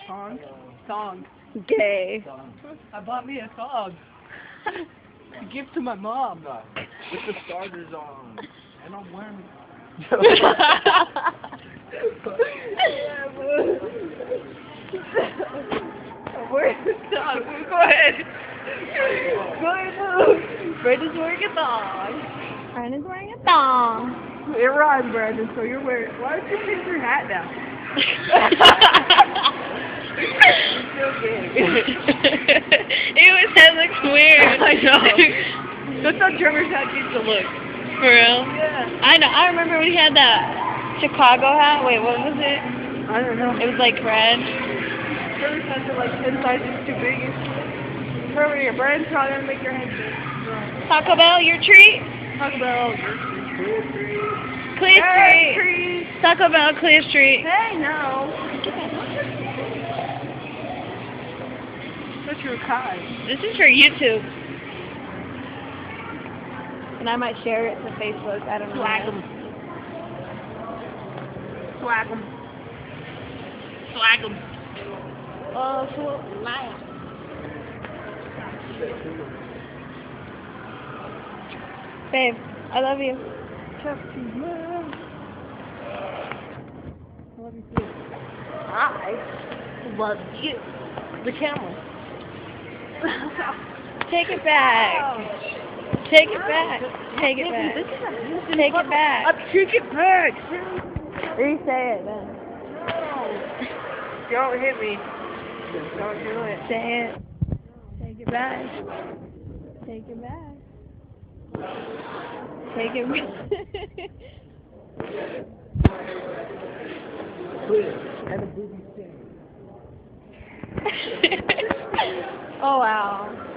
Song? Song. Gay. I bought me a song. A gift to my mom. With the starters on. And I'm wearing Where's the song? Go ahead. Go ahead, move. Brenda's wearing a thong. Brandon's wearing a thong. It rhymes, Brandon, so you're wearing... Why don't you change your hat now? It's so big. Ew, his head looks weird. I know. That's how Trevor's hat used to look. For real? Yeah. I know. I remember when he had that Chicago hat. Wait, what was it? I don't know. It was like red. Trevor's hats are like 10 sizes too big. Trevor, your brand's probably gonna make your head big. Taco Bell, your treat? Talk about Clear Hey, Street. trees. Taco Bell, Clear Street. Hey, no. Such a kind. This is for YouTube. And I might share it to Facebook. I don't know. Swag 'em. Swag 'em. Swag 'em. Oh, so loud. Babe, I love you. I love you too. I love you. The camera. Take it back. Take it back. Take it back. Take it back. Take it back. Re say it then. No. Don't hit me. Don't do it. Say it. Take it back. Take it back. Take it back. and a booby stain. Oh wow.